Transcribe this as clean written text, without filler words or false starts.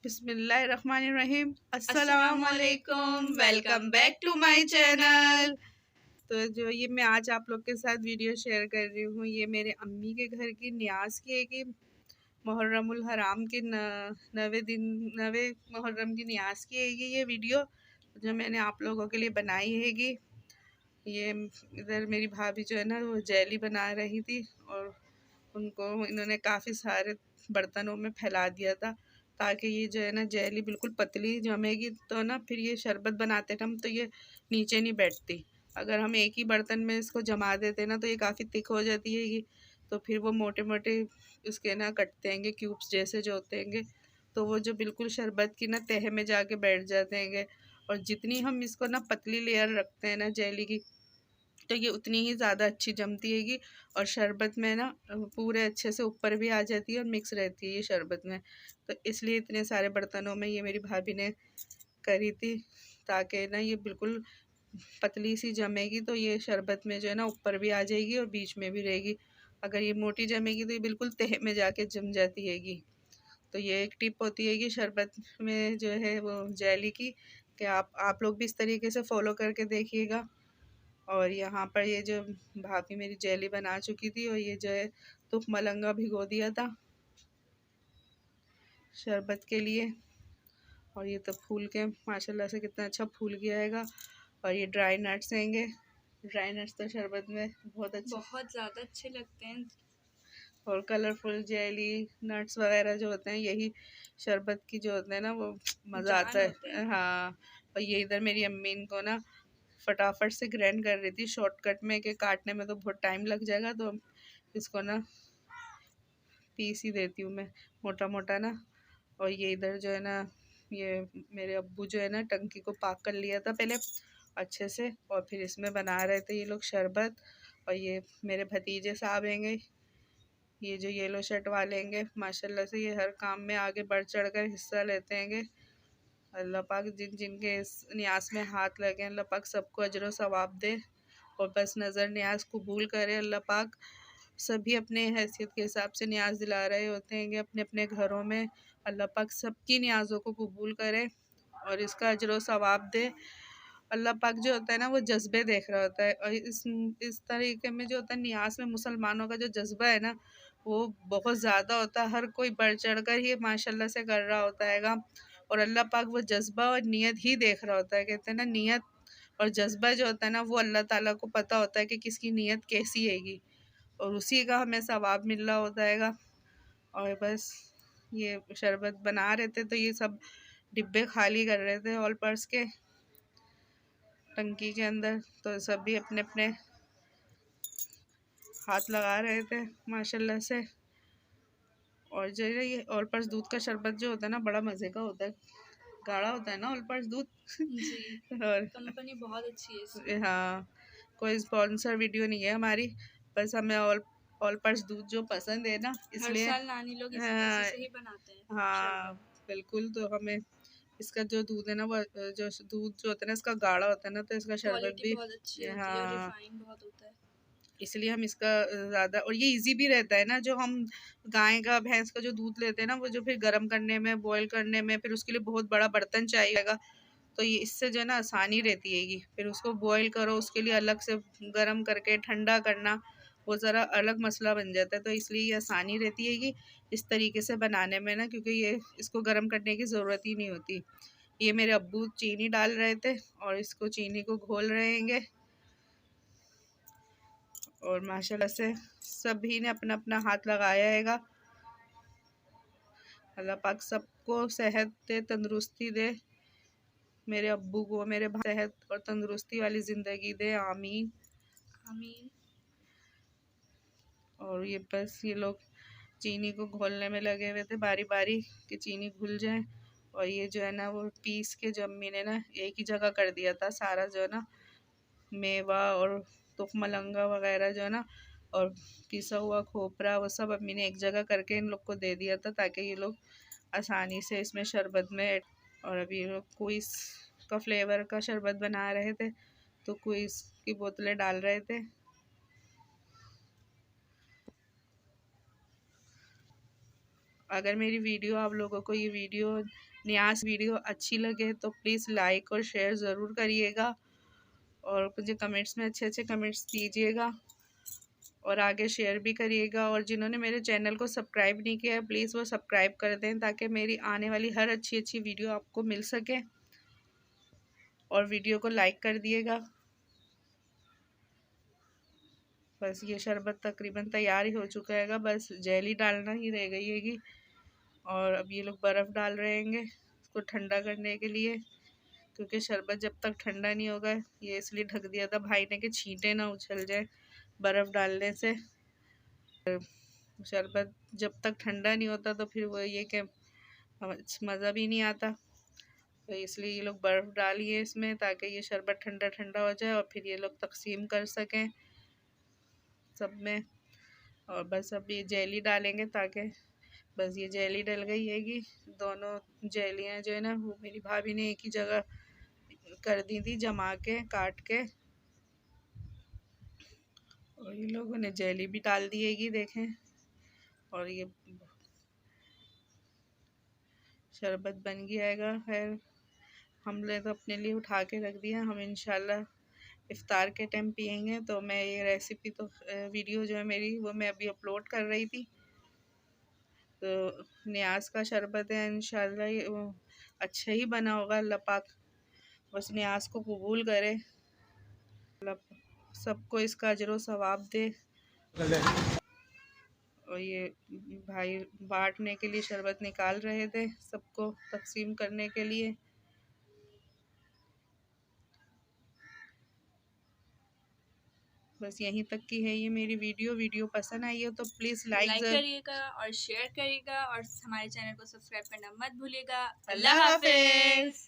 बिस्मिल्लाहिर्रहमानिर्रहीम। अस्सलामुअलैकुम, welcome back to my channel. तो जो ये मैं आज आप लोग के साथ वीडियो शेयर कर रही हूँ, ये मेरे अम्मी के घर की न्याज की है कि मुहर्रमुल हराम के नवे मुहर्रम की न्याज की है ये वीडियो जो मैंने आप लोगों के लिए बनाई है। ये इधर मेरी भाभी जो है ना वो जैली बना रही थी और उनको इन्होंने काफ़ी सारे बर्तनों में फैला दिया था ताकि ये जो है ना जैली बिल्कुल पतली जमेगी, तो ना फिर ये शरबत बनाते टाइम तो ये नीचे नहीं बैठती। अगर हम एक ही बर्तन में इसको जमा देते ना तो ये काफ़ी थिक हो जाती है ये, तो फिर वो मोटे मोटे उसके ना कटते हैंगे क्यूब्स जैसे जो होते हैंगे, तो वो जो बिल्कुल शरबत की ना तह में जाके बैठ जाते हैंगे। और जितनी हम इसको ना पतली लेयर रखते हैं ना जैली की, तो ये उतनी ही ज़्यादा अच्छी जमती हैगी और शरबत में ना पूरे अच्छे से ऊपर भी आ जाती है और मिक्स रहती है ये शरबत में। तो इसलिए इतने सारे बर्तनों में ये मेरी भाभी ने करी थी ताकि ना ये बिल्कुल पतली सी जमेगी, तो ये शरबत में जो है ना ऊपर भी आ जाएगी और बीच में भी रहेगी। अगर ये मोटी जमेगी तो ये बिल्कुल तह में जाके जम जाती हैगी। तो ये एक टिप होती है कि शरबत में जो है वो जैली की, कि आप लोग भी इस तरीके से फॉलो करके देखिएगा। और यहाँ पर ये जो भाभी मेरी जैली बना चुकी थी और ये जो है तुख मलंगा भिगो दिया था शरबत के लिए, और ये तो फूल के माशाल्लाह से कितना अच्छा फूल गया हैगा। और ये ड्राई नट्स हैंगे, ड्राई नट्स तो शरबत में बहुत ज़्यादा अच्छे लगते हैं। और कलरफुल जेली नट्स वगैरह जो होते हैं यही शरबत की जो होते हैं ना वो मज़ा आता है। हाँ, और ये इधर मेरी अम्मी इनको ना फटाफट से ग्राइंड कर रही थी शॉर्टकट में, कि काटने में तो बहुत टाइम लग जाएगा, तो इसको ना पीस ही देती हूँ मैं मोटा मोटा ना। और ये इधर जो है ना ये मेरे अब्बू जो है ना टंकी को पाक कर लिया था पहले अच्छे से, और फिर इसमें बना रहे थे ये लोग शरबत। और ये मेरे भतीजे साहब हैंगे, ये जो येलो शर्ट वाले हैंगे, माशाल्लाह से ये हर काम में आगे बढ़ चढ़ कर हिस्सा लेते हैंगे। अल्लाह पाक जिन जिनके इस न्यास में हाथ लगे अल्लाह पाक सबको अजर सवाब दे और बस नज़र न्याज कबूल करे। अल्लाह पाक सभी अपने हैसियत के हिसाब से न्याज दिला रहे होते हैं अपने अपने घरों में। अल्लाह पाक सबकी न्याज़ों को कबूल करे और इसका अजर सवाब दे। अल्लाह पाक जो होता है ना वो जज्बे देख रहा होता है, और इस तरीके में जो होता है न्यास में मुसलमानों का जो जज्बा है ना वो बहुत ज़्यादा होता है। हर कोई बढ़ चढ़ कर ही माशाल्लाह से कर रहा होता हैगा, और अल्लाह पाक वो जज्बा और नीयत ही देख रहा होता है। कहते हैं ना नीयत और जज्बा जो होता है ना वो अल्लाह ताला को पता होता है कि किसकी नीयत कैसी हैगी, और उसी का हमें सवाब मिल रहा होता हैगा। और बस ये शरबत बना रहे थे तो ये सब डिब्बे खाली कर रहे थे ऑल पर्स के टंकी के अंदर, तो सभी अपने अपने हाथ लगा रहे थे माशाल्लाह से। और जो है ये ऑल पर्स दूध का शरबत जो होता है ना बड़ा मज़े का होता है, गाढ़ा होता है ना ऑल पर्स दूध जी। और कंपनी बहुत अच्छी है। हाँ, कोई स्पॉन्सर वीडियो नहीं है हमारी, बस हमें ऑल पर्स दूध जो पसंद है ना इसलिए। हर साल नानी लोग हाँ, ऐसे ही बनाते हैं। हाँ बिल्कुल, तो हमें इसका जो दूध है ना वो जो दूध जो होता है ना इसका गाढ़ा होता है ना, तो इसका शरबत भी बहुत अच्छी होती है और हाँ रिफाइन बहुत होता है, इसलिए हम इसका ज़्यादा। और ये इजी भी रहता है ना, जो हम गाय का भैंस का जो दूध लेते हैं ना वो जो फिर गर्म करने में बॉईल करने में फिर उसके लिए बहुत बड़ा बर्तन चाहिएगा, तो ये इससे जो है ना आसानी रहती हैगी। फिर उसको बॉईल करो उसके लिए अलग से गर्म करके ठंडा करना वो ज़रा अलग मसला बन जाता है, तो इसलिए ये आसानी रहती हैगी इस तरीके से बनाने में ना, क्योंकि ये इसको गर्म करने की ज़रूरत ही नहीं होती। ये मेरे अब्बू चीनी डाल रहे थे और इसको चीनी को घोल रहे हैंगे, और माशाल्लाह से सभी ने अपना अपना हाथ लगाया हैगा। अल्लाह पाक सबको सेहत दे, तंदुरुस्ती दे, मेरे अब्बू को मेरे सेहत और तंदुरुस्ती वाली ज़िंदगी दे, आमीन आमीन। और ये बस ये लोग चीनी को घोलने में लगे हुए थे बारी बारी कि चीनी घुल जाए। और ये जो है ना वो पीस के जो अम्मी ने ना एक ही जगह कर दिया था सारा जो है ना मेवा और तुख मलंगा वगैरह जो है ना और पिसा हुआ खोपरा वो सब अम्मी ने एक जगह करके इन लोग को दे दिया था ताकि ये लोग आसानी से इसमें शरबत में। और अभी ये लोग क्विज़ का फ्लेवर का शरबत बना रहे थे तो क्विज़ की बोतलें डाल रहे थे। अगर मेरी वीडियो आप लोगों को ये वीडियो न्यास वीडियो अच्छी लगे तो प्लीज़ लाइक और शेयर ज़रूर करिएगा और मुझे कमेंट्स में अच्छे अच्छे कमेंट्स दीजिएगा और आगे शेयर भी करिएगा। और जिन्होंने मेरे चैनल को सब्सक्राइब नहीं किया है प्लीज़ वो सब्सक्राइब कर दें ताकि मेरी आने वाली हर अच्छी अच्छी वीडियो आपको मिल सके। और वीडियो को लाइक कर दिएगा। बस ये शरबत तकरीबन तैयार ही हो चुका है, बस जेली डालना ही रह गई हैगी। और अब ये लोग बर्फ़ डाल रहे हैं इसको ठंडा करने के लिए, क्योंकि शरबत जब तक ठंडा नहीं होगा, ये इसलिए ढक दिया था भाई ने कि छींटे ना उछल जाए बर्फ़ डालने से। शरबत जब तक ठंडा नहीं होता तो फिर वो ये कि मज़ा भी नहीं आता, तो इसलिए ये लोग बर्फ़ डालिए इसमें ताकि ये शरबत ठंडा ठंडा हो जाए और फिर ये लोग तकसीम कर सकें सब में। और बस अब ये जेली डालेंगे ताकि बस ये जेली डल गई हैगी। दोनों जेलियाँ जो है ना वो मेरी भाभी ने एक ही जगह कर दी थी जमा के काट के। और ये लोगों ने जेली भी डाल दी हैगी देखें। और ये शरबत बन गया है। खैर हमने तो अपने लिए उठा के रख दिया, हम इंशाल्लाह इफ़्तार के टाइम पियेंगे। तो मैं ये रेसिपी तो वीडियो जो है मेरी वो मैं अभी अपलोड कर रही थी। तो न्याज का शरबत है, इंशाल्लाह ये अच्छा ही बना होगा। अल्लाह पाक बस न्याज को कबूल करे, सबको इसका अजर सवाब दे। और ये भाई बांटने के लिए शरबत निकाल रहे थे सबको तकसीम करने के लिए। बस यहीं तक की है ये मेरी वीडियो पसंद आई हो तो प्लीज़ लाइक करिएगा और शेयर करिएगा और हमारे चैनल को सब्सक्राइब करना मत भूलिएगा। अल्लाह हाफ़िज़।